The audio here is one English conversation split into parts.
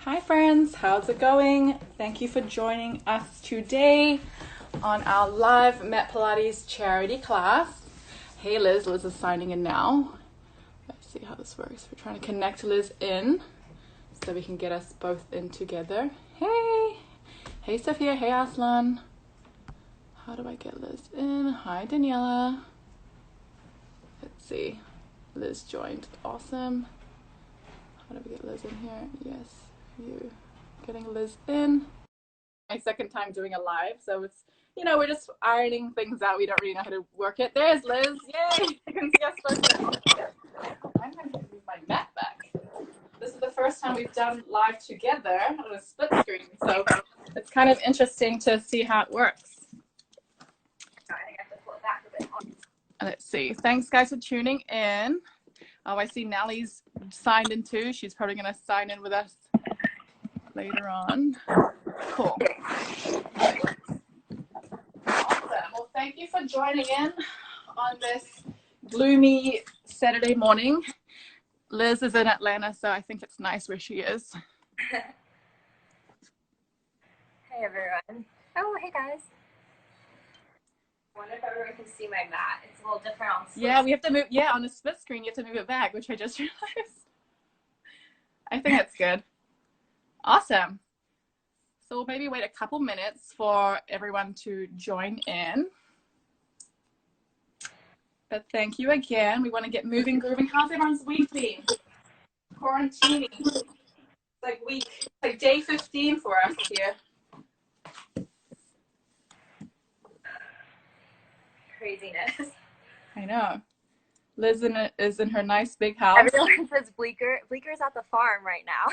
Hi friends, how's it going? Thank you for joining us today on our live Met Pilates charity class. Hey Liz is signing in now. Let's see how this works. We're trying to connect Liz in so we can get us both in together. Hey Sophia, hey Aslan. How do I get Liz in? Hi Daniela. Let's see. Liz joined. Awesome. How do we get Liz in here? Yes. You getting Liz in. My second time doing a live, so it's, we're just ironing things out. We don't really know how to work it. There's Liz. Yay! You can see us both now. I'm going to move my mat back. This is the first time we've done live together on a split screen, so it's kind of interesting to see how it works. I think I have to pull it back a bit. Let's see. Thanks, guys, for tuning in. Oh, I see Nallie's signed in too. She's probably going to sign in with us later on. Cool. Awesome. Well, thank you for joining in on this gloomy Saturday morning. Liz is in Atlanta, so I think it's nice where she is. Hey everyone. Oh, hey guys. I wonder if everyone can see my mat. It's a little different on split. Yeah, we have to move. Yeah, on the split screen, you have to move it back, which I just realized. I think that's good. Awesome. So we'll maybe wait a couple minutes for everyone to join in. But thank you again. We want to get moving, grooving. How's everyone's week been? Quarantining. It's like day 15 for us here. Craziness. I know. Liz is in her nice big house. Everyone says Bleeker. Bleeker's at the farm right now.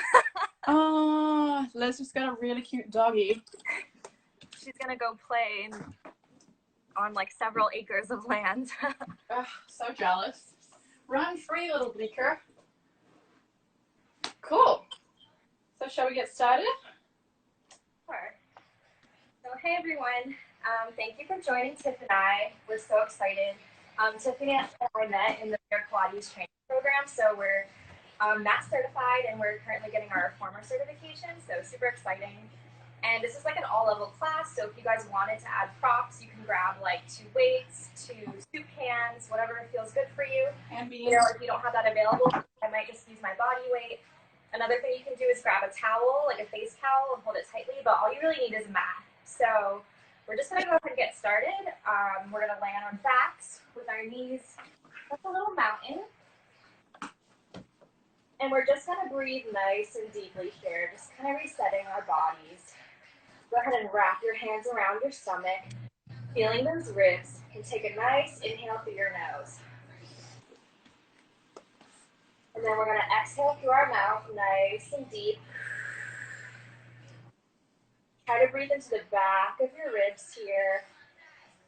Oh, Liz just got a really cute doggy. She's gonna go play on like several acres of land. Oh, so jealous. Run free, little Bleeker. Cool. So shall we get started? Sure. So hey everyone. Thank you for joining Tiff and I. We're so excited. Tiffany and I met in the Pilates training program, so we're mat certified and we're currently getting our reformer certification, so super exciting. And this is like an all-level class, so if you guys wanted to add props, you can grab like 2 weights, 2 soup cans, whatever feels good for you. And if you don't have that available, I might just use my body weight. Another thing you can do is grab a towel, like a face towel, and hold it tightly, but all you really need is a mat. So we're just gonna go ahead and get started. We're gonna lay on our backs with our knees like a little mountain. And we're just gonna breathe nice and deeply here, just kind of resetting our bodies. Go ahead and wrap your hands around your stomach, feeling those ribs, and take a nice inhale through your nose. And then we're gonna exhale through our mouth, nice and deep. Try to breathe into the back of your ribs here,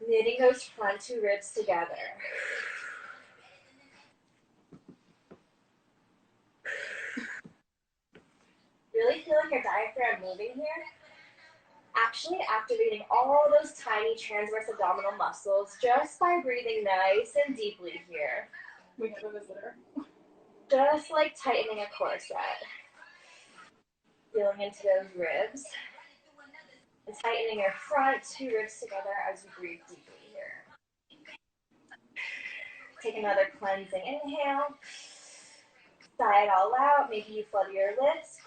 knitting those front 2 ribs together. Really feeling your diaphragm moving here. Actually activating all those tiny transverse abdominal muscles just by breathing nice and deeply here. We have a visitor. Just like tightening a corset. Feeling into those ribs. And tightening your front 2 ribs together as you breathe deeply here. Take another cleansing inhale. Sigh it all out. Maybe you flutter your lips.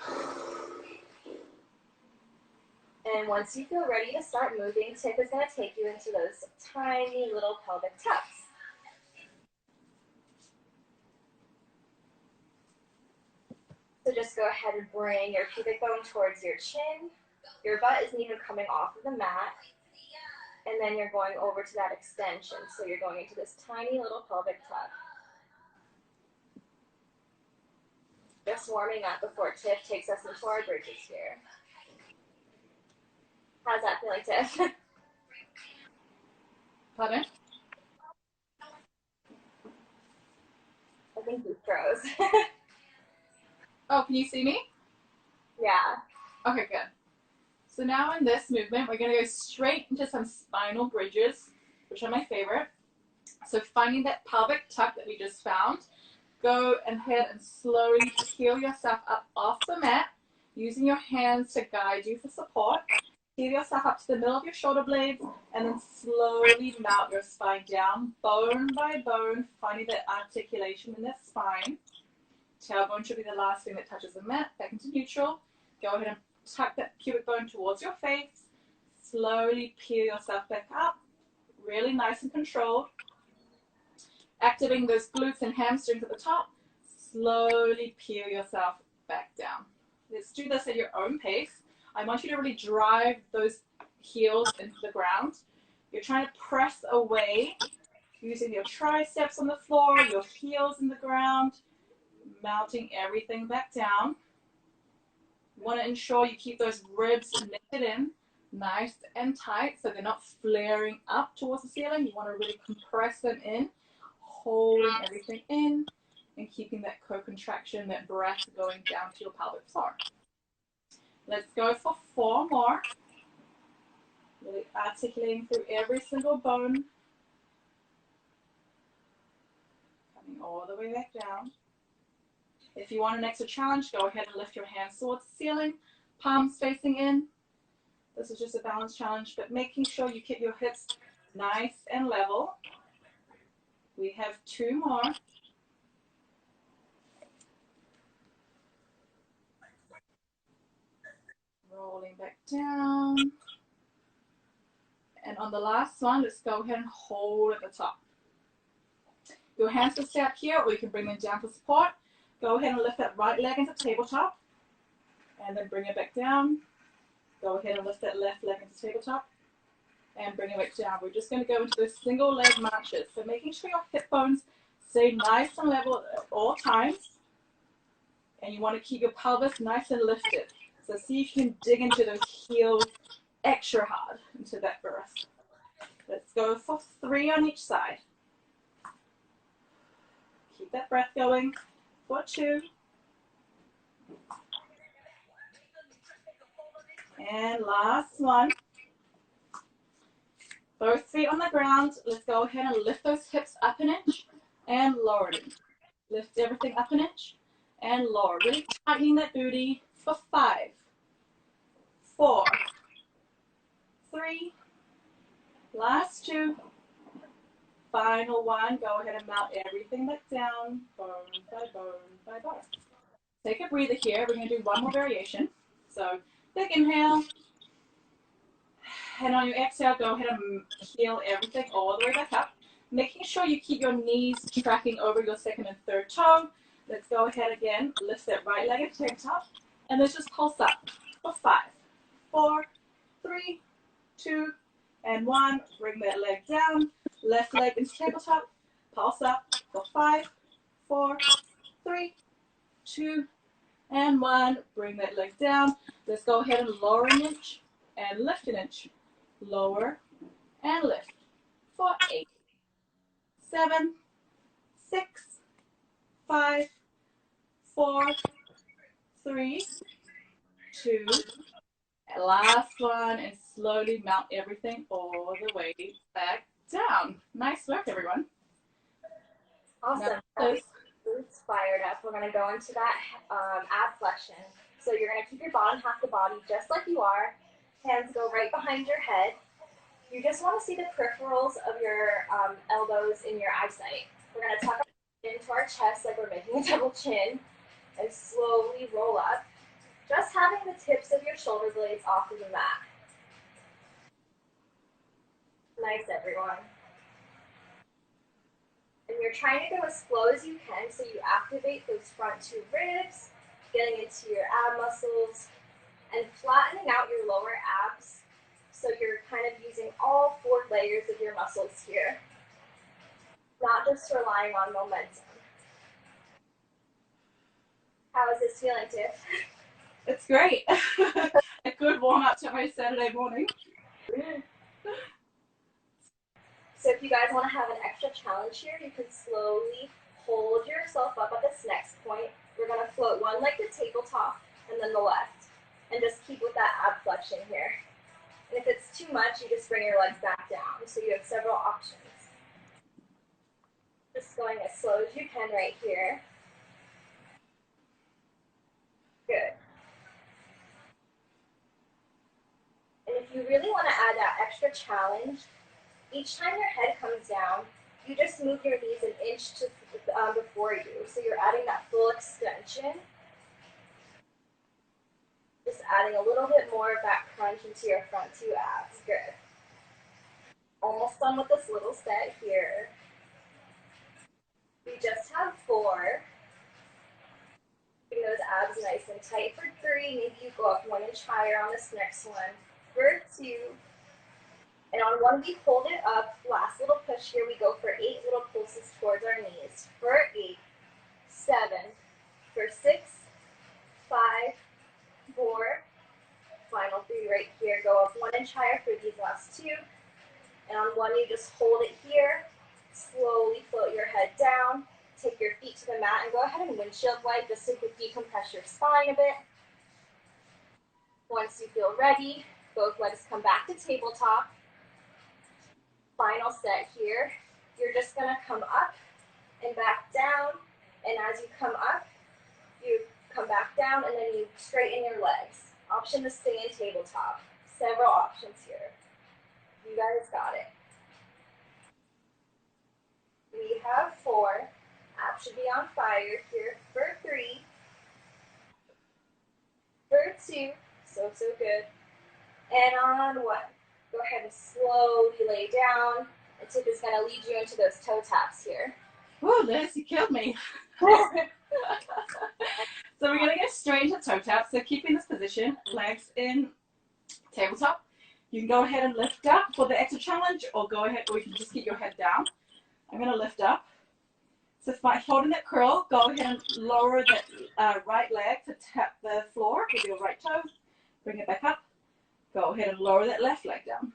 And once you feel ready to start moving, Tiff is going to take you into those tiny little pelvic tucks. So just go ahead and bring your pubic bone towards your chin. Your butt isn't even coming off of the mat. And then you're going over to that extension. So you're going into this tiny little pelvic tuck. Just warming up before Tiff takes us into our bridges here. How's that feeling, Tiff? Pardon? I think you froze. Oh, can you see me? Yeah. Okay, good. So now in this movement, we're going to go straight into some spinal bridges, which are my favorite. So finding that pelvic tuck that we just found, go ahead and slowly peel yourself up off the mat using your hands to guide you for support. Give yourself up to the middle of your shoulder blades and then slowly mount your spine down, bone by bone, finding that articulation in the spine. Tailbone should be the last thing that touches the mat, back into neutral. Go ahead and tuck that pubic bone towards your face. Slowly peel yourself back up, really nice and controlled. Activating those glutes and hamstrings at the top. Slowly peel yourself back down. Let's do this at your own pace. I want you to really drive those heels into the ground. You're trying to press away using your triceps on the floor, your heels in the ground, mounting everything back down. You want to ensure you keep those ribs knitted in, nice and tight, so they're not flaring up towards the ceiling. You want to really compress them in, holding everything in, and keeping that co-contraction, that breath going down to your pelvic floor. Let's go for 4 more. Really articulating through every single bone. Coming all the way back down. If you want an extra challenge, go ahead and lift your hands towards the ceiling, palms facing in. This is just a balance challenge, but making sure you keep your hips nice and level. We have 2 more. Rolling back down. And on the last one, let's go ahead and hold at the top. Your hands will stay up here, or you can bring them down for support. Go ahead and lift that right leg into tabletop, and then bring it back down. Go ahead and lift that left leg into tabletop, and bring it back down. We're just going to go into those single leg marches. So making sure your hip bones stay nice and level at all times. And you want to keep your pelvis nice and lifted. So see if you can dig into those heels extra hard into that birth. Let's go for 3 on each side. Keep that breath going for 2. And last one. Both feet on the ground. Let's go ahead and lift those hips up an inch and lower it. Lift everything up an inch and lower. Really tightening that booty for 5, 4, 3, last 2, final 1. Go ahead and mount everything back down, bone by bone by bone. Take a breather here. We're going to do 1 more variation. So big inhale. And on your exhale, go ahead and heel everything all the way back up. Making sure you keep your knees tracking over your second and third toe. Let's go ahead again. Lift that right leg into tabletop. And let's just pulse up for 5, 4, 3, 2, and 1. Bring that leg down. Left leg into tabletop. Pulse up for 5, 4, 3, 2, and 1. Bring that leg down. Let's go ahead and lower an inch and lift an inch. Lower and lift for 8, 7, 6, 5, 4, 3, 2, and last one, and slowly mount everything all the way back down. Nice work, everyone. Awesome. Glutes fired up. We're going to go into that ab flexion. So you're going to keep your bottom half of the body just like you are. Hands go right behind your head. You just want to see the peripherals of your elbows in your eyesight. We're going to tuck into our chest like we're making a double chin and slowly roll up. Just having the tips of your shoulder blades off of the mat. Nice, everyone. And you're trying to go as slow as you can so you activate those front 2 ribs, getting into your ab muscles, and flattening out your lower abs so you're kind of using all 4 layers of your muscles here, not just relying on momentum. How is this feeling, Tiff? It's great. A good warm-up to my Saturday morning. So if you guys want to have an extra challenge here, you can slowly hold yourself up at this next point. We're going to float one leg to tabletop and then the left. And just keep with that ab flexion here. And if it's too much, you just bring your legs back down. So you have several options. Just going as slow as you can right here. Good. you really want to add that extra challenge. Each time your head comes down, you just move your knees an inch to before you. So you're adding that full extension. Just adding a little bit more of that crunch into your front two abs. Good. Almost done with this little set here. We just have 4. Keeping those abs nice and tight for 3. Maybe you go up 1 inch higher on this next one. For 2. And on 1, we hold it up. Last little push here. We go for 8 little pulses towards our knees. For 8, 7, for 6, 5, 4. Final 3 right here. Go up 1 inch higher for these last 2. And on 1, you just hold it here. Slowly float your head down. Take your feet to the mat and go ahead and windshield wipe just to decompress your spine a bit. Once you feel ready, both legs come back to tabletop. Final set here. You're just going to come up and back down. And as you come up, you come back down and then you straighten your legs. Option to stay in tabletop. Several options here. You guys got it. We have 4. Abs should be on fire here. For 3. For 2. So good. And on 1. Go ahead and slowly lay down. And Tiff is going to lead you into those toe taps here. Whoa, Liz, you killed me. So we're going to get straight into toe taps. So keeping this position, legs in tabletop. You can go ahead and lift up for the extra challenge, or go ahead, or you can just keep your head down. I'm going to lift up. So by holding that curl, go ahead and lower the right leg to tap the floor with your right toe. Bring it back up. Go ahead and lower that left leg down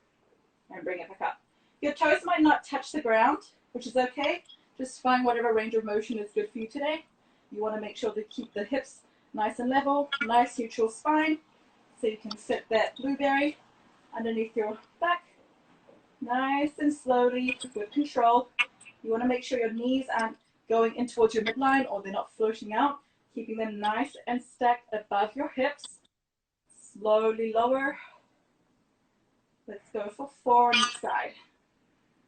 and bring it back up. Your toes might not touch the ground, which is okay. Just find whatever range of motion is good for you today. You want to make sure to keep the hips nice and level, nice neutral spine, so you can sit that blueberry underneath your back, nice and slowly with control. You want to make sure your knees aren't going in towards your midline or they're not floating out, keeping them nice and stacked above your hips. Slowly lower. Let's go for 4 on each side.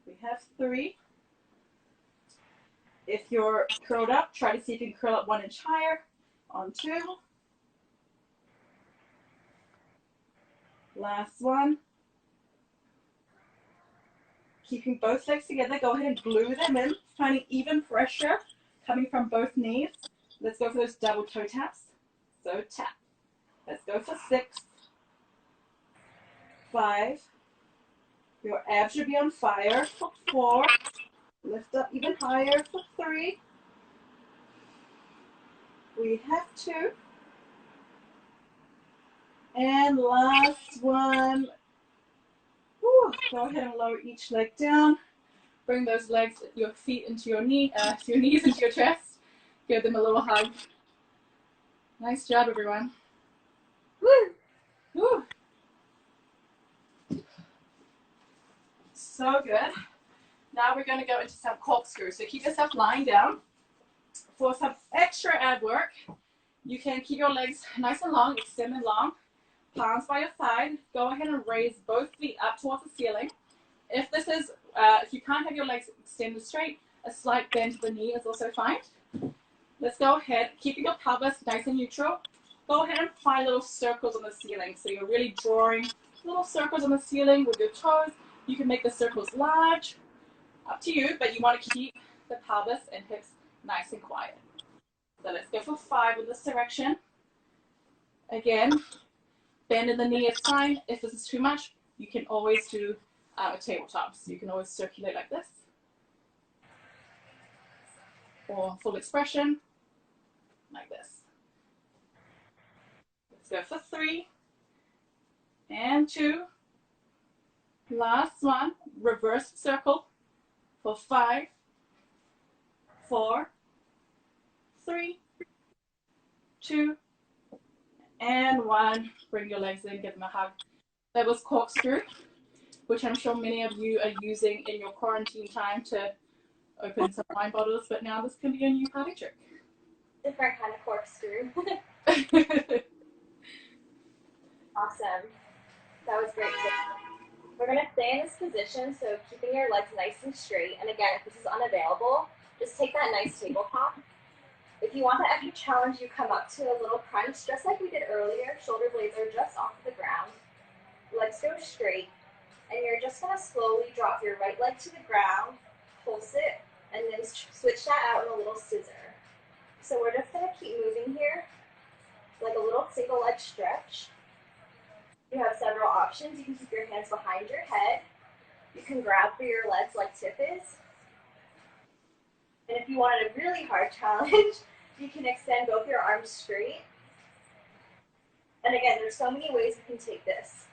We have 3. If you're curled up, try to see if you can curl up 1 inch higher. On 2. Last one. Keeping both legs together, go ahead and glue them in, finding even pressure coming from both knees. Let's go for those double toe taps. So tap. Let's go for 6, 5. Your abs should be on fire for 4. Lift up even higher for 3. We have 2. And last one. Whew. Go ahead and lower each leg down. Bring those legs, your feet into your knees into your chest. Give them a little hug. Nice job, everyone. Woo! Woo! So good. Now we're going to go into some corkscrews. So keep yourself lying down. For some extra ab work, you can keep your legs nice and long, extend them long. Palms by your side. Go ahead and raise both feet up towards the ceiling. If this is, if you can't have your legs extended straight, a slight bend to the knee is also fine. Let's go ahead, keeping your pelvis nice and neutral. Go ahead and find little circles on the ceiling. So you're really drawing little circles on the ceiling with your toes. You can make the circles large, up to you, but you want to keep the pelvis and hips nice and quiet. So let's go for 5 in this direction. Again, bend in the knee is fine. If this is too much, you can always do a tabletop. So you can always circulate like this. Or full expression, like this. Let's go for 3 and 2. Last one, reverse circle for 5, 4, 3, 2, and 1. Bring your legs in, give them a hug. That was corkscrew, which I'm sure many of you are using in your quarantine time to open some wine bottles, but now this can be a new party trick. Different kind of corkscrew. Awesome. That was great. We're going to stay in this position, so keeping your legs nice and straight. And again, if this is unavailable, just take that nice tabletop. If you want that extra challenge, you come up to a little crunch, just like we did earlier. Shoulder blades are just off the ground. Legs go straight. And you're just going to slowly drop your right leg to the ground, pulse it, and then switch that out in a little scissor. So we're just going to keep moving here, like a little single leg stretch. You have several options. You can keep your hands behind your head. You can grab for your legs like Tiff is. And if you wanted a really hard challenge, you can extend both your arms straight. And again, there's so many ways you can take this.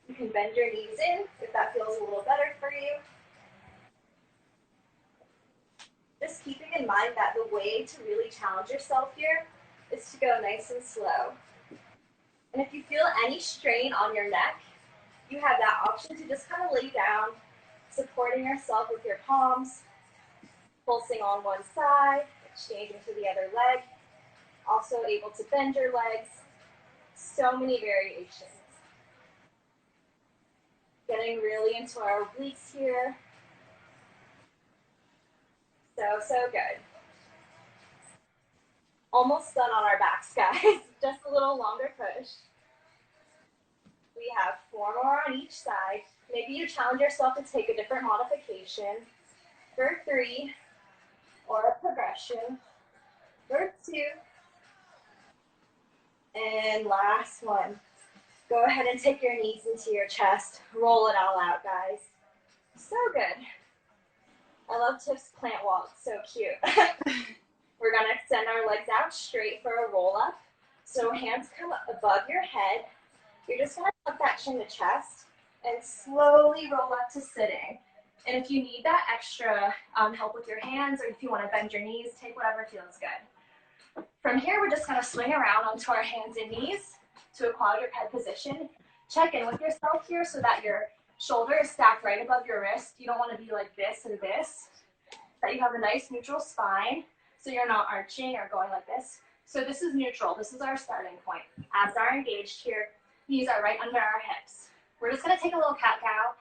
You can bend your knees in if that feels a little better for you. Just keeping in mind that the way to really challenge yourself here is to go nice and slow. And if you feel any strain on your neck, you have that option to just kind of lay down, supporting yourself with your palms, pulsing on one side, exchanging to the other leg. Also able to bend your legs. So many variations. Getting really into our obliques here. So good. Almost done on our backs, guys. Just a little longer push. We have 4 more on each side. Maybe you challenge yourself to take a different modification for 3, or a progression for 2. And last one. Go ahead and take your knees into your chest. Roll it all out, guys. So good. I love Tiff's plant walk. So cute. We're going to extend our legs out straight for a roll up. So hands come above your head. You're just going to tuck that chin to chest and slowly roll up to sitting. And if you need that extra help with your hands, or if you want to bend your knees, take whatever feels good. From here, we're just going to swing around onto our hands and knees to a quadruped position. Check in with yourself here so that your shoulder is stacked right above your wrist. You don't want to be like this and this. That you have a nice neutral spine so you're not arching or going like this. So this is neutral. This is our starting point. Abs are engaged here. Knees are right under our hips. We're just going to take a little cat-cow.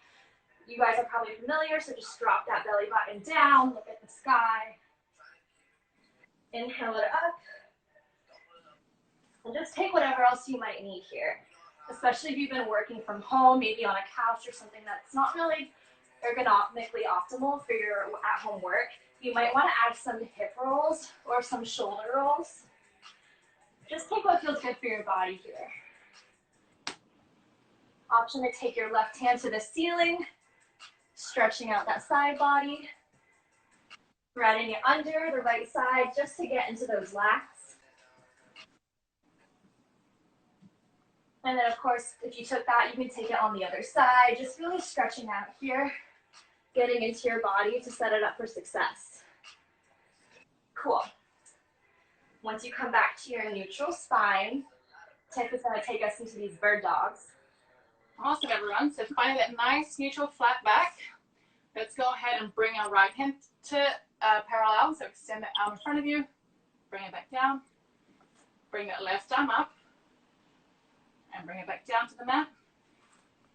You guys are probably familiar, so just drop that belly button down. Look at the sky. Inhale it up. And just take whatever else you might need here, especially if you've been working from home, maybe on a couch or something that's not really ergonomically optimal for your at-home work. You might want to add some hip rolls or some shoulder rolls. Just take what feels good for your body here. Option to take your left hand to the ceiling, stretching out that side body, threading it under the right side just to get into those lats. And then, of course, if you took that, you can take it on the other side, just really stretching out here, getting into your body to set it up for success. Cool. Once you come back to your neutral spine, Tiff is going to take us into these bird dogs. Awesome, everyone. So find that nice neutral flat back. Let's go ahead and bring our right hand to parallel. So extend that arm in front of you. Bring it back down. Bring that left arm up. And bring it back down to the mat.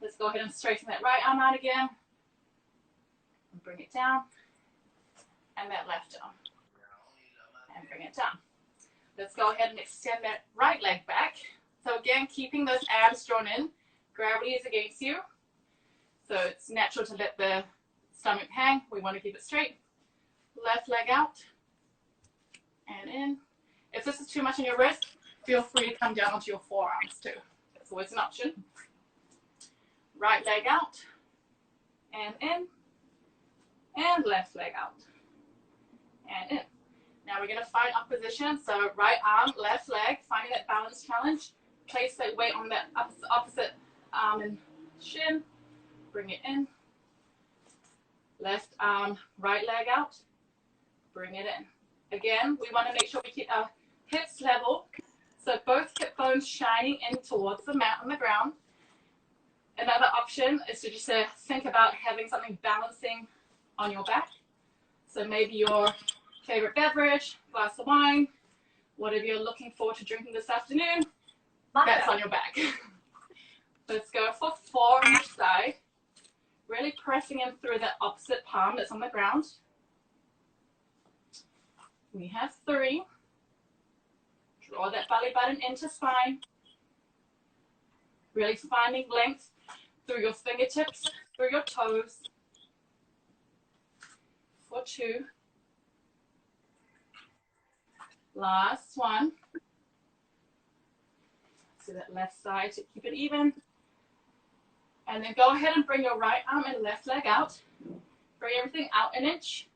Let's go ahead and straighten that right arm out again. And bring it down. And that left arm. And bring it down. Let's go ahead and extend that right leg back. So again, keeping those abs drawn in. Gravity is against you. So it's natural to let the stomach hang. We want to keep it straight. Left leg out. And in. If this is too much on your wrist, feel free to come down onto your forearms too. That's always an option. Right leg out. And in. And left leg out. And in. Now we're going to find our position. So right arm, left leg, finding that balance challenge. Place that weight on that opposite arm and shin. Bring it in. Left arm, right leg out. Bring it in. Again, we want to make sure we keep our hips level. So both hip bones shining in towards the mat on the ground. Another option is to just think about having something balancing on your back. So maybe your favorite beverage, glass of wine, whatever you're looking forward to drinking this afternoon, that's on your back. Let's go for 4 on each side. Really pressing in through that opposite palm that's on the ground. We have 3. Draw that belly button into spine. Really finding length through your fingertips, through your toes. For 2. Last one. So that left side to keep it even. And then go ahead and bring your right arm and left leg out. Bring everything out an inch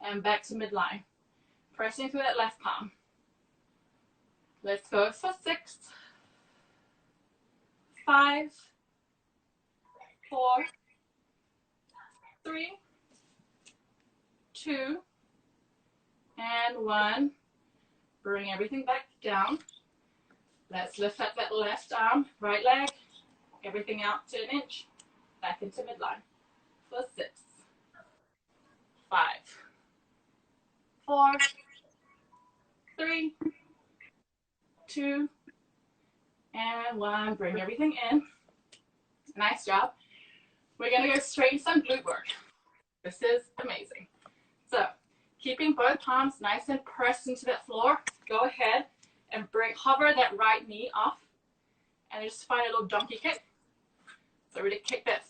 and back to midline. Pressing through that left palm. Let's go for 6, 5, 4, 3, 2, and 1. Bring everything back down. Let's lift up that left arm, right leg, everything out to an inch, back into midline. For 6, 5, 4, 3, 2, and 1. Bring everything in. Nice job. We're going to go straight into some glute work. This is amazing. So, keeping both palms nice and pressed into that floor, go ahead and hover that right knee off and just find a little donkey kick. So really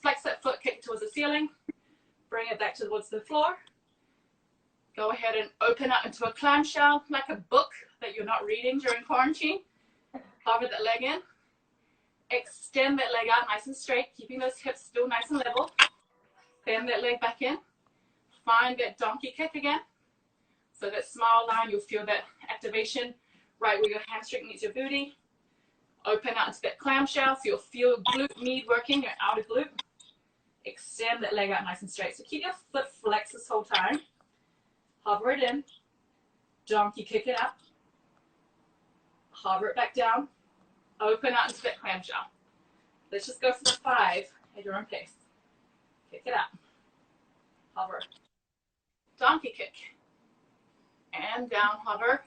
flex that foot, kick towards the ceiling, bring it back towards the floor. Go ahead and open up into a clamshell, like a book that you're not reading during quarantine. Hover that leg in. Extend that leg out nice and straight, keeping those hips still nice and level. Bend that leg back in. Find that donkey kick again. So that smile line, you'll feel that activation right where your hamstring meets your booty. Open out into that clamshell, so you'll feel glute med working, your outer glute. Extend that leg out nice and straight. So keep your foot flexed this whole time. Hover it in. Donkey kick it up. Hover it back down. Open out into that clamshell. Let's just go for 5 at your own pace. Kick it up. Hover. Donkey kick. And down, hover.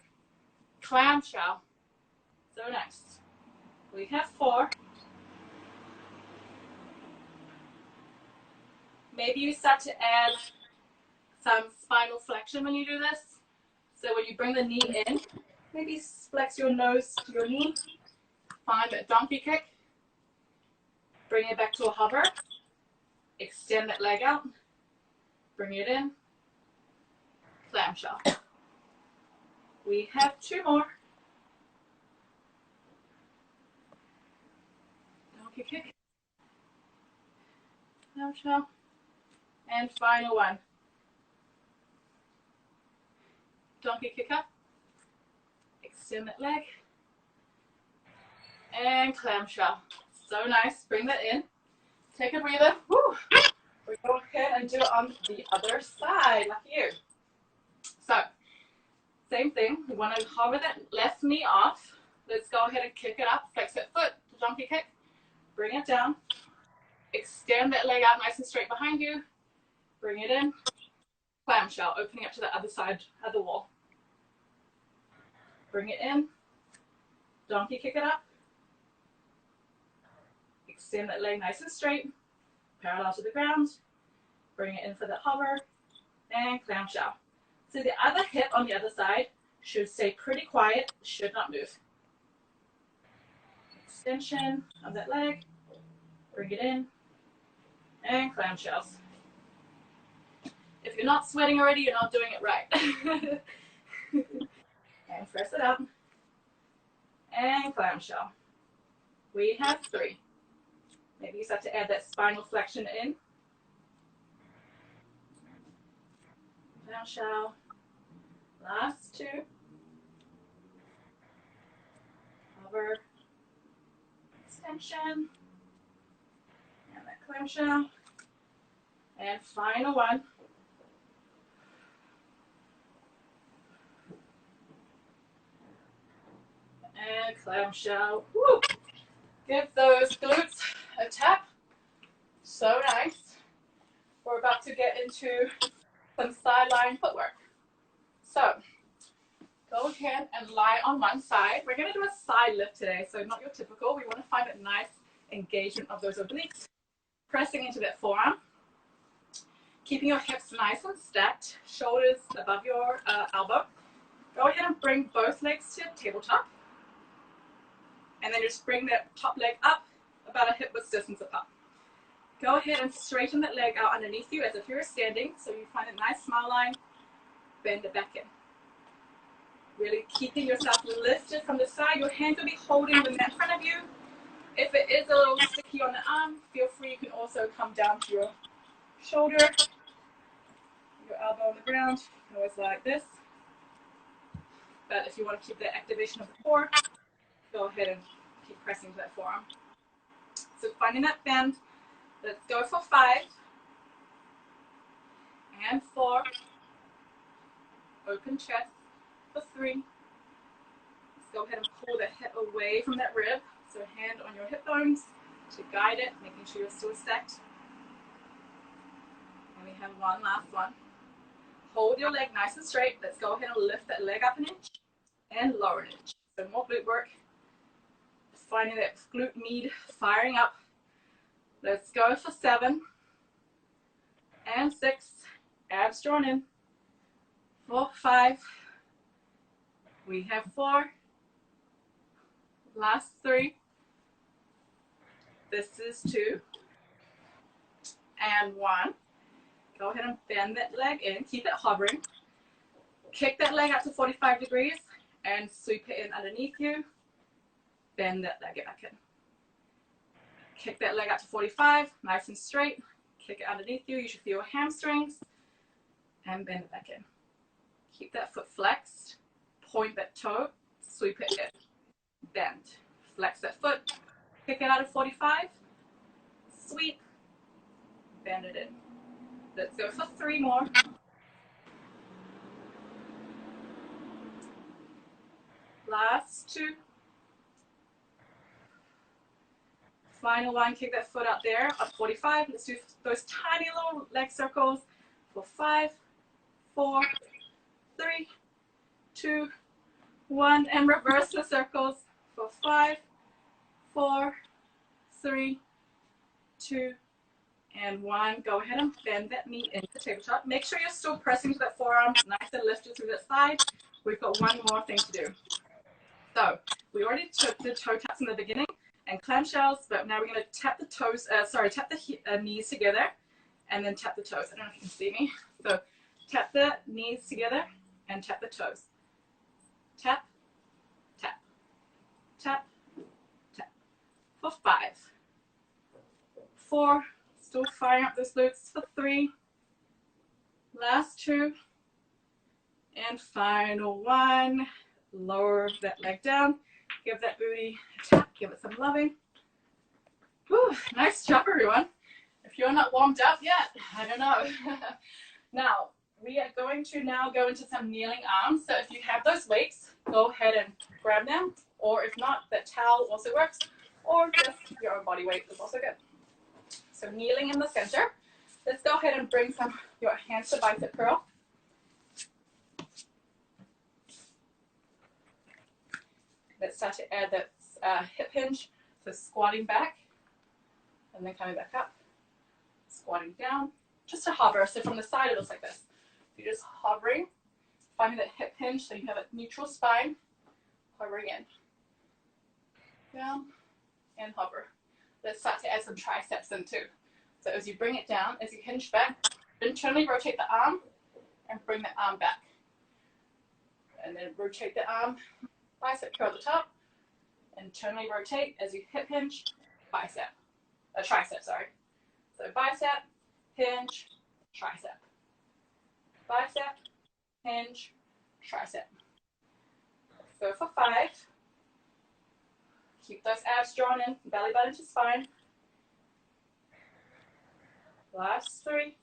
Clamshell. So nice. We have 4. Maybe you start to add some spinal flexion when you do this. So when you bring the knee in, maybe flex your nose to your knee. Find that donkey kick. Bring it back to a hover. Extend that leg out. Bring it in. Clamshell. We have 2 more. Donkey kick. Clamshell. And final one. Donkey kick up. Extend that leg. And clamshell. So nice. Bring that in. Take a breather. Woo. We're going to go ahead and do it on the other side, like you. So, same thing. We want to hover that left knee off. Let's go ahead and kick it up. Flex that foot. Donkey kick. Bring it down. Extend that leg out nice and straight behind you. Bring it in. Clamshell. Opening up to the other side of the wall. Bring it in. Donkey kick it up. Extend that leg nice and straight. Parallel to the ground. Bring it in for the hover. And clamshell. So the other hip on the other side should stay pretty quiet. Should not move. Extension of that leg. Bring it in. And clamshells. If you're not sweating already, you're not doing it right. And press it up. And clamshell. We have 3. Maybe you start to add that spinal flexion in. Clamshell. Last 2. Hover. Extension. And that clamshell. And final one. And clamshell. Woo. Give those glutes a tap. So nice. We're about to get into some sideline footwork. So, go ahead and lie on one side. We're going to do a side lift today, so not your typical. We want to find it nice engagement of those obliques. Pressing into that forearm. Keeping your hips nice and stacked, shoulders above your elbow. Go ahead and bring both legs to tabletop. And then just bring that top leg up about a hip width distance apart. Go ahead and straighten that leg out underneath you as if you were standing, so you find a nice smile line. Bend it back in. Really keeping yourself lifted from the side. Your hands will be holding the mat in front of you. If it is a little sticky on the arm, feel free. You can also come down to your shoulder, your elbow on the ground. You can always lie like this. But if you want to keep the activation of the core, go ahead and keep pressing to that forearm. So finding that bend. Let's go for 5 and 4. Open chest for 3. Let's go ahead and pull the hip away from that rib. So hand on your hip bones to guide it, making sure you're still stacked. And we have one last one. Hold your leg nice and straight. Let's go ahead and lift that leg up an inch and lower an inch. So more glute work. Finding that glute med firing up. Let's go for 7 and 6. Abs drawn in. For 5. We have 4. Last 3. This is 2. And 1. Go ahead and bend that leg in. Keep it hovering. Kick that leg up to 45 degrees and sweep it in underneath you. Bend that leg back in. Kick that leg up to 45, nice and straight. Kick it underneath you. You should feel your hamstrings. And bend it back in. Keep that foot flexed. Point that toe. Sweep it in. Bend. Flex that foot. Kick it out at 45. Sweep. Bend it in. Let's go for 3 more. Last 2. Final one, kick that foot out there at 45. Let's do those tiny little leg circles for 5, 4, 3, 2, 1. And reverse the circles for 5, 4, 3, 2, and 1. Go ahead and bend that knee into the tabletop. Make sure you're still pressing to that forearm, nice and lifted through that side. We've got one more thing to do. So we already took the toe taps in the beginning and clamshells, but now we're going to tap the toes, tap the knees together and then tap the toes. I don't know if you can see me. So tap the knees together and tap the toes. Tap, tap, tap, tap. For 5, 4, still firing up those glutes for 3, last 2, and final 1. Lower that leg down, give that booty a tap, give it some loving. Whew, nice job, everyone. If you're not warmed up yet, I don't know. Now, we are going to now go into some kneeling arms. So if you have those weights, go ahead and grab them. Or if not, that towel also works. Or just your own body weight is also good. So kneeling in the center. Let's go ahead and bring your hands to bicep curl. Let's start to add that hip hinge. So squatting back and then coming back up. Squatting down. Just to hover. So from the side it looks like this. You're just hovering, finding that hip hinge so you have a neutral spine. Hovering in. Down and hover. Let's start to add some triceps in too. So as you bring it down, as you hinge back, internally rotate the arm and bring the arm back. And then rotate the arm, bicep curl at the top, internally rotate as you hip hinge, tricep, sorry. So bicep, hinge, tricep. Bicep, hinge, tricep. Let's go for 5. Keep those abs drawn in, belly button to spine. Last 3.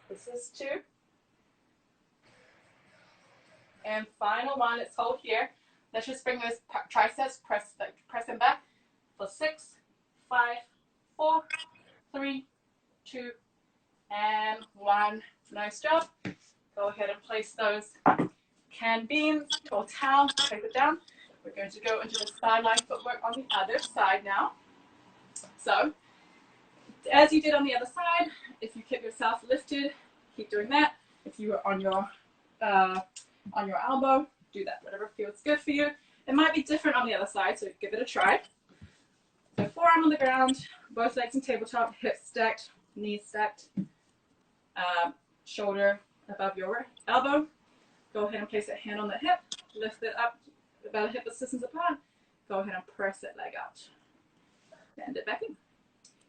This is 2. And final one, let's hold here. Let's just bring those triceps, press them back for 6, 5, 4, 3, 2, and 1. Nice job. Go ahead and place those canned beans or towel, place it down. We're going to go into the sideline footwork on the other side now. So, as you did on the other side, if you keep yourself lifted, keep doing that. If you are on your elbow, do that, whatever feels good for you. It might be different on the other side, so give it a try. So forearm on the ground, both legs in tabletop, hips stacked, knees stacked, shoulder above your elbow. Go ahead and place that hand on the hip, lift it up about a hip distance apart. Go ahead and press that leg out. Bend it back in.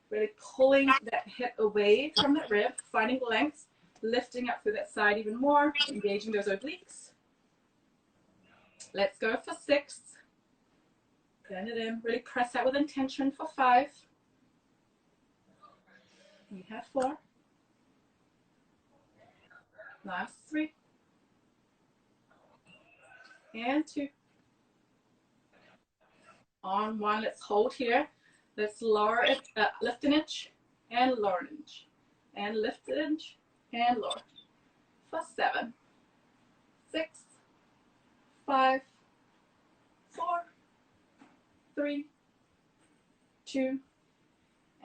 Really pulling that hip away from that rib, finding length, lifting up through that side even more, engaging those obliques. Let's go for 6. Bend it in. Really press that with intention for 5. We have 4. Last 3. And 2. On 1, let's hold here. Let's lower it, lift an inch and lower an inch. And lift an inch and lower. For 7, 6, 5, 4, 3, 2,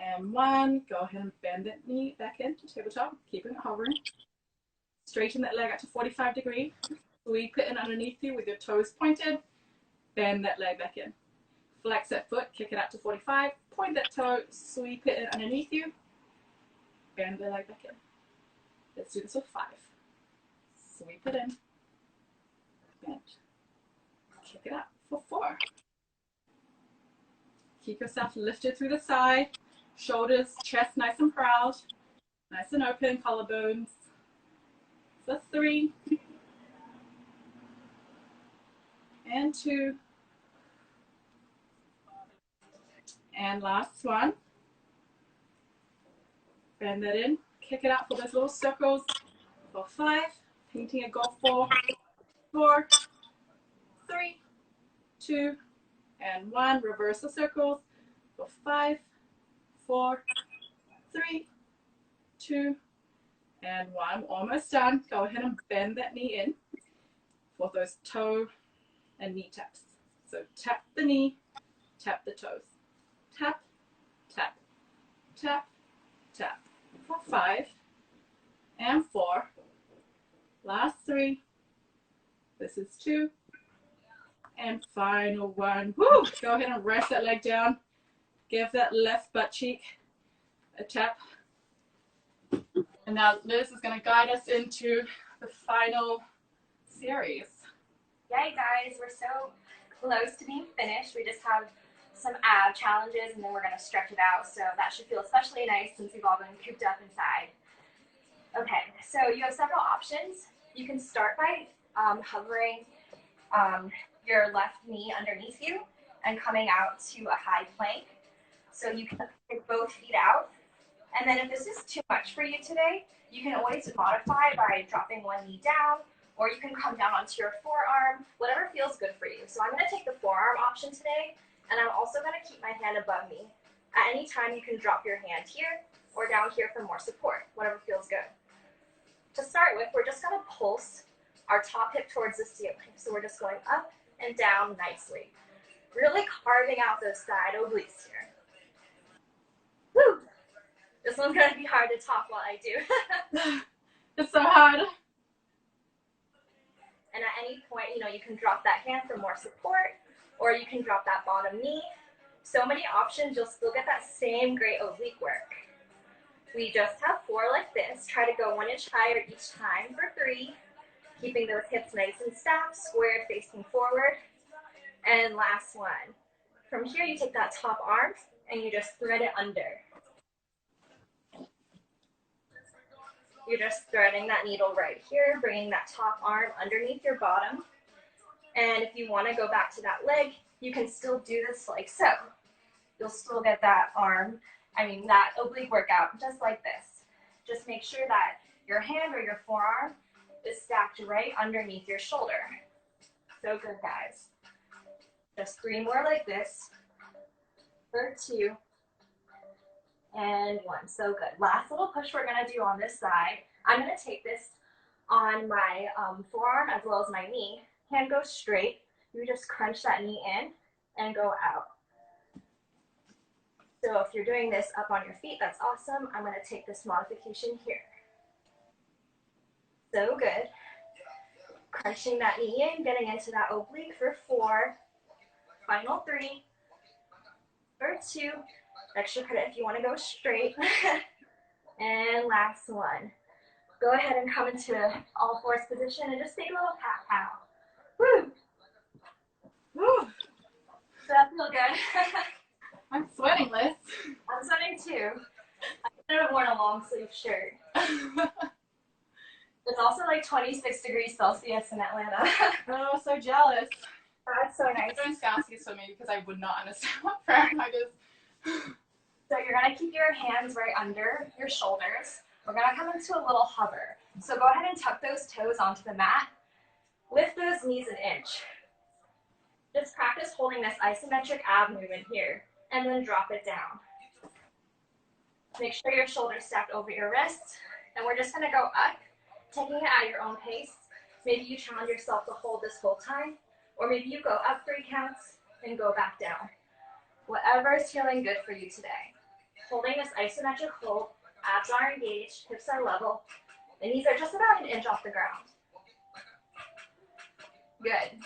and 1. Go ahead and bend that knee back into tabletop, keeping it hovering. Straighten that leg out to 45 degrees. Sweep it in underneath you with your toes pointed. Bend that leg back in. Flex that foot, kick it out to 45. Point that toe, sweep it in underneath you. Bend the leg back in. Let's do this with 5. Sweep it in. Bend. Kick it out for 4. Keep yourself lifted through the side. Shoulders, chest nice and proud. Nice and open, collarbones. For 3. And 2. And last one. Bend that in. Kick it out for those little circles. For 5. Painting a goal 4. 4. 3. 2. And 1. Reverse the circles. For 5. 4. 3. 2. And 1. Almost done. Go ahead and bend that knee in for those toe and knee taps. So tap the knee, tap the toes. Tap, tap, tap, tap. For 5 and 4. Last 3. This is 2. And final 1. Woo! Go ahead and rest that leg down. Give that left butt cheek a tap. And now Liz is going to guide us into the final series. Yay, guys, we're so close to being finished. We just have some ab challenges, and then we're going to stretch it out. So that should feel especially nice since we've all been cooped up inside. Okay, so you have several options. You can start by hovering your left knee underneath you and coming out to a high plank. So you can take both feet out. And then if this is too much for you today, you can always modify by dropping one knee down, or you can come down onto your forearm, whatever feels good for you. So I'm going to take the forearm option today, and I'm also going to keep my hand above me. At any time, you can drop your hand here or down here for more support, whatever feels good. To start with, we're just going to pulse our top hip towards the ceiling. So we're just going up and down nicely, really carving out those side obliques here. Woo! This one's going to be hard to talk while I do. It's so hard. And at any point, you can drop that hand for more support, or you can drop that bottom knee. So many options, you'll still get that same great oblique work. We just have 4 like this. Try to go 1 inch higher each time for 3, keeping those hips nice and stacked, square facing forward. And last one. From here, you take that top arm and you just thread it under. You're just threading that needle right here, bringing that top arm underneath your bottom. And if you want to go back to that leg, you can still do this like so. You'll still get that that oblique workout just like this. Just make sure that your hand or your forearm is stacked right underneath your shoulder. So good, guys. Just 3 more like this for 2. And 1. So good. Last little push we're going to do on this side. I'm going to take this on my forearm as well as my knee. Hand goes straight. you just crunch that knee in and go out. So if you're doing this up on your feet, that's awesome. I'm going to take this modification here. So good. Crunching that knee in, getting into that oblique for 4. Final 3. For 2. Extra credit if you want to go straight. And last one. Go ahead and come into all fours position and just take a little pat pow. Woo! Woo. Does that feel good? I'm sweating, Liz. I'm sweating too. I should have worn a long sleeve shirt. It's also like 26 degrees Celsius in Atlanta. Oh, so jealous. That's so nice. I'm doing Celsius for me because I would not understand what Fahrenheit is. So you're going to keep your hands right under your shoulders. We're going to come into a little hover. So go ahead and tuck those toes onto the mat. Lift those knees an inch. Just practice holding this isometric ab movement here, and then drop it down. Make sure your shoulders stacked over your wrists, and we're just going to go up, taking it at your own pace. Maybe you challenge yourself to hold this whole time, or maybe you go up 3 counts and go back down. Whatever is feeling good for you today. Holding this isometric hold, abs are engaged, hips are level, and knees are just about an inch off the ground. Good.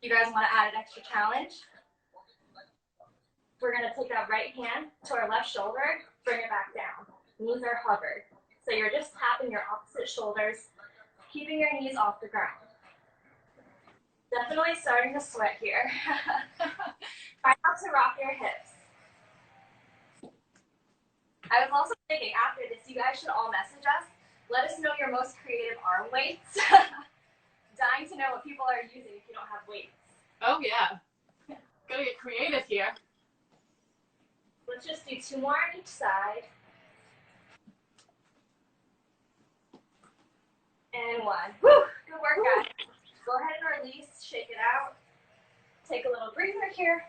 You guys want to add an extra challenge? We're going to take that right hand to our left shoulder, bring it back down. Knees are hovered. So you're just tapping your opposite shoulders, keeping your knees off the ground. Definitely starting to sweat here. Try not to rock your hips. I was also thinking after this, you guys should all message us. Let us know your most creative arm weights. Dying to know what people are using if you don't have weights. Oh, yeah. Gotta get creative here. Let's just do 2 more on each side. And 1. Woo! Good work, guys. Go ahead and release, shake it out. Take a little breather here.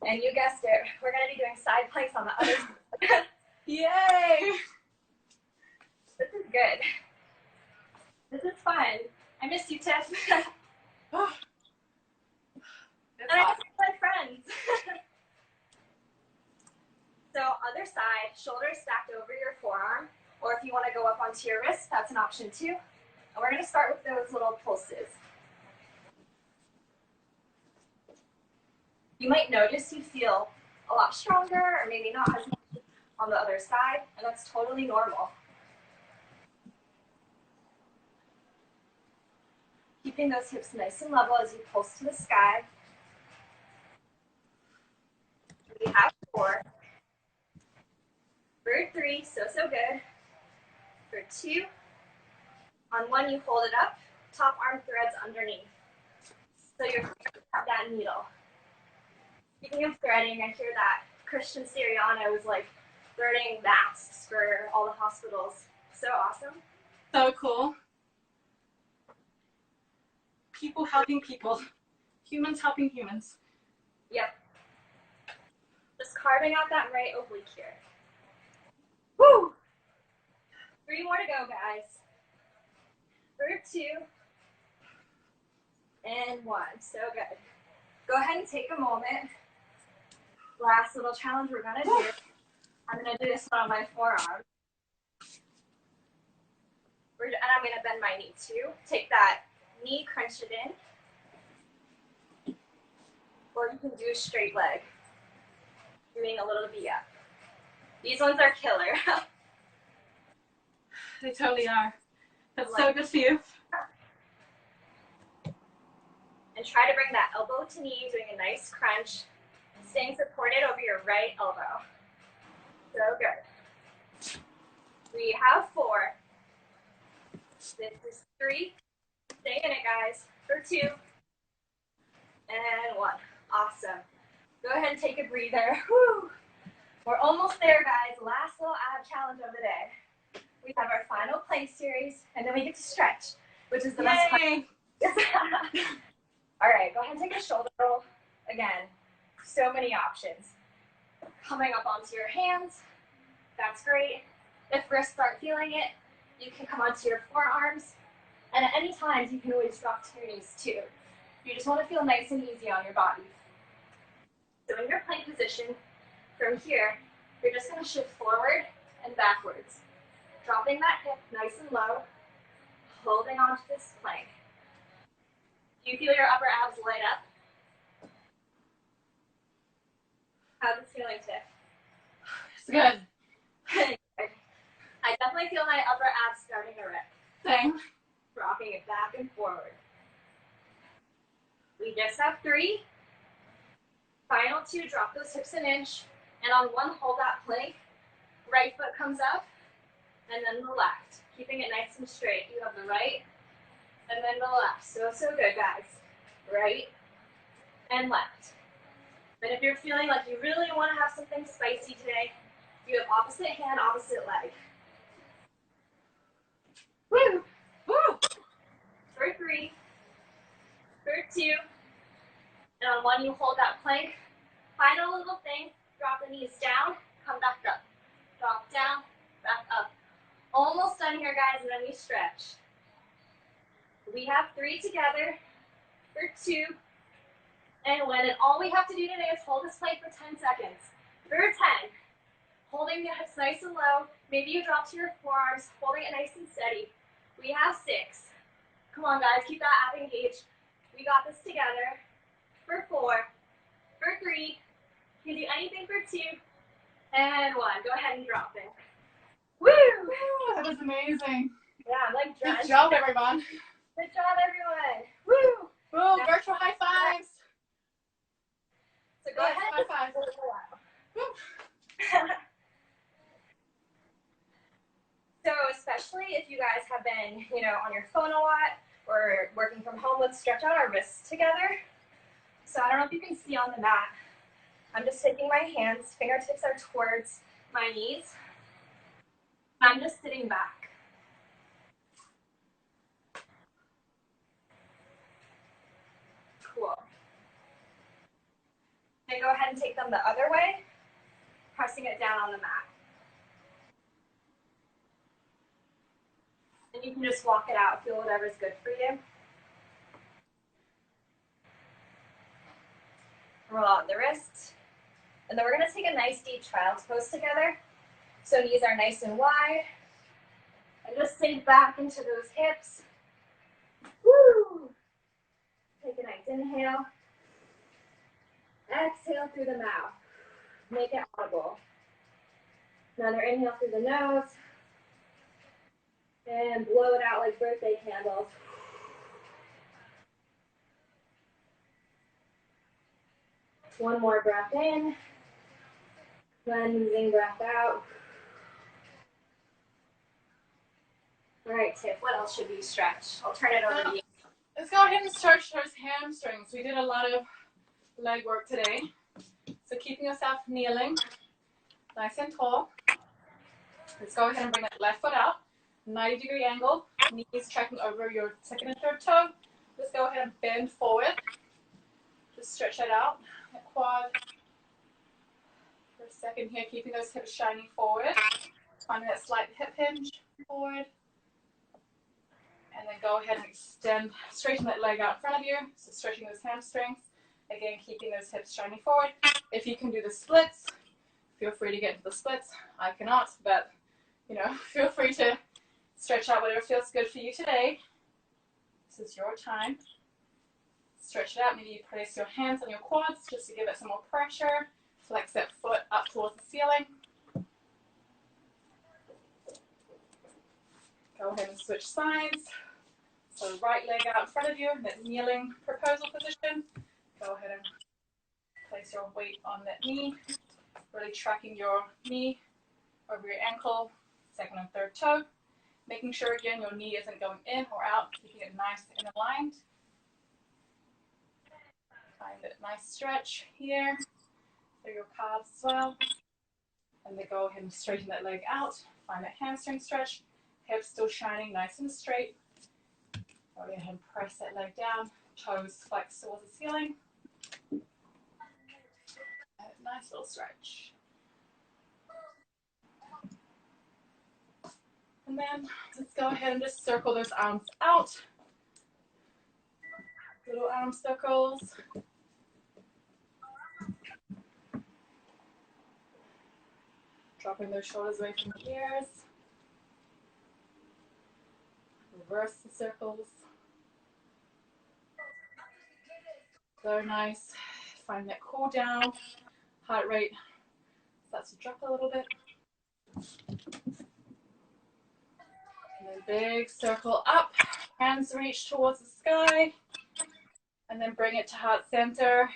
And you guessed it, we're going to be doing side planks on the other side. Yay! This is good. This is fun. I miss you, Tiff. Oh, And I miss my friends. So other side, shoulders stacked over your forearm, or if you want to go up onto your wrist, that's an option too. And we're going to start with those little pulses. You might notice you feel a lot stronger, or maybe not as much on the other side, and that's totally normal. Keeping those hips nice and level as you pulse to the sky. We have 4. For 3, so good. For 2, on 1 you hold it up, top arm threads underneath. So you're at that needle. Speaking of threading, I hear that Christian Siriano is like threading masks for all the hospitals. So awesome. so cool. People helping people. Humans helping humans. Yep. Just carving out that right oblique here. Woo! 3 more to go, guys. For 2. And 1. So good. Go ahead and take a moment. Last little challenge we're going to do. I'm going to do this one on my forearm. And I'm going to bend my knee too. Take that knee, crunch it in. Or you can do a straight leg. Doing a little V up. These ones are killer. They totally are. That's so good for you. And try to bring that elbow to knee, doing a nice crunch, staying supported over your right elbow. So good. We have 4. This is 3. Stay in it, guys. For 2. And 1. Awesome. Go ahead and take a breather. Whew. We're almost there, guys. Last little ab challenge of the day. We have our final plank series, and then we get to stretch, which is the best part. All right, go ahead and take a shoulder roll. Again, so many options. Coming up onto your hands, that's great. If wrists aren't feeling it, you can come onto your forearms And at any time, you can always drop to your knees too. You just want to feel nice and easy on your body. So in your plank position, from here, you're just going to shift forward and backwards, dropping that hip nice and low, holding onto this plank. Do you feel your upper abs light up? How's it feeling, Tiff? It's good. I definitely feel my upper abs starting to rip. Same. Rocking it back and forward. We just have 3. Final 2, drop those hips an inch. And on 1, hold that plank. Right foot comes up. And then the left. Keeping it nice and straight. You have the right and then the left. So good, guys. Right and left. And if you're feeling like you really want to have something spicy today, you have opposite hand, opposite leg. Woo! Woo! For 3, for 2, and on 1 you hold that plank. Final little thing, drop the knees down, come back up. Drop down, back up. Almost done here, guys, and then we stretch. We have 3 together, for 2, and 1. And all we have to do today is hold this plank for 10 seconds. For 10, holding the hips nice and low. Maybe you drop to your forearms, holding it nice and steady. We have 6. Come on, guys, keep that ab engaged. We got this together. For 4, for 3, you can do anything for 2, and 1. Go ahead and drop it. Woo! Woo, that was amazing. Yeah, I'm like good job, everyone. Good job, everyone. Woo! Woo, virtual high fives. So go ahead. High fives. Woo. So especially if you guys have been, on your phone a lot or working from home, let's stretch out our wrists together. So I don't know if you can see on the mat. I'm just taking my hands, fingertips are towards my knees. I'm just sitting back. Cool. Then go ahead and take them the other way, pressing it down on the mat. And you can just walk it out, feel whatever's good for you. Roll out the wrist. And then we're going to take a nice deep child's pose together. So knees are nice and wide. And just sink back into those hips. Woo! Take a nice inhale. Exhale through the mouth. Make it audible. Another inhale through the nose. And blow it out like birthday candles. One more breath in. Cleansing breath out. All right, Tiff, what else should we stretch? I'll turn it over to you. Let's go ahead and stretch those hamstrings. We did a lot of leg work today. So keeping yourself kneeling, nice and tall. Let's go ahead and bring that left foot out. 90-degree angle, knees checking over your second and third toe. Let's go ahead and bend forward. Just stretch that out, that quad. For a second here, keeping those hips shining forward. Finding that slight hip hinge forward. And then go ahead and extend, straighten that leg out in front of you. So stretching those hamstrings. Again, keeping those hips shining forward. If you can do the splits, feel free to get into the splits. I cannot, but feel free to stretch out whatever feels good for you today. This is your time. Stretch it out. Maybe you place your hands on your quads just to give it some more pressure. Flex that foot up towards the ceiling. Go ahead and switch sides. So right leg out in front of you, that kneeling proposal position. Go ahead and place your weight on that knee. Really tracking your knee over your ankle, second and third toe. Making sure, again, your knee isn't going in or out, keeping it nice and aligned. Find a nice stretch here for your calves as well. And then go ahead and straighten that leg out. Find that hamstring stretch. Hips still shining nice and straight. Go ahead and press that leg down. Toes flex towards the ceiling. Nice little stretch. And then let's go ahead and just circle those arms out. Little arm circles. Dropping those shoulders away from the ears. Reverse the circles. So nice. Find that cool down. Heart rate starts to drop a little bit. And then big circle up. Hands reach towards the sky. And then bring it to heart center.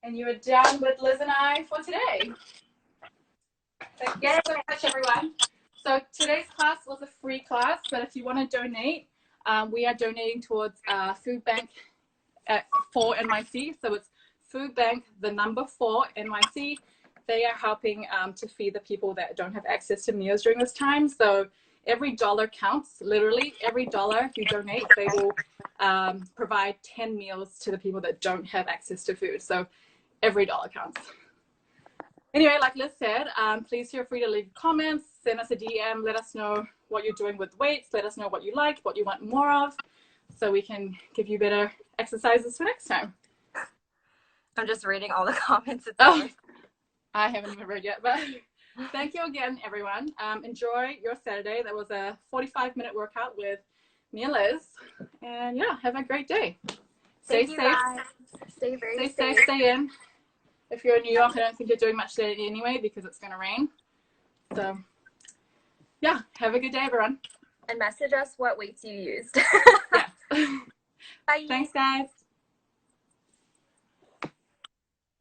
And you are done with Liz and I for today. Thank you so much, everyone. So today's class was a free class, but if you want to donate, we are donating towards Food Bank at 4 NYC. So it's Food Bank, the number 4 NYC. They are helping to feed the people that don't have access to meals during this time. So every dollar counts. Literally every dollar if you donate, they will provide 10 meals to the people that don't have access to food. So every dollar counts. Anyway, like Liz said, please feel free to leave comments, send us a DM, let us know what you're doing with weights, let us know what you like, what you want more of, so we can give you better exercises for next time. I'm just reading all the comments. Oh, I haven't even read yet, but thank you again, everyone. Enjoy your Saturday. That was a 45-minute workout with me and Liz. And yeah, have a great day. Stay safe. Stay very safe. Stay in. If you're in New York, I don't think you're doing much today anyway because it's going to rain. So, yeah, have a good day, everyone. And message us what weights you used. Yes. Bye. Thanks, guys.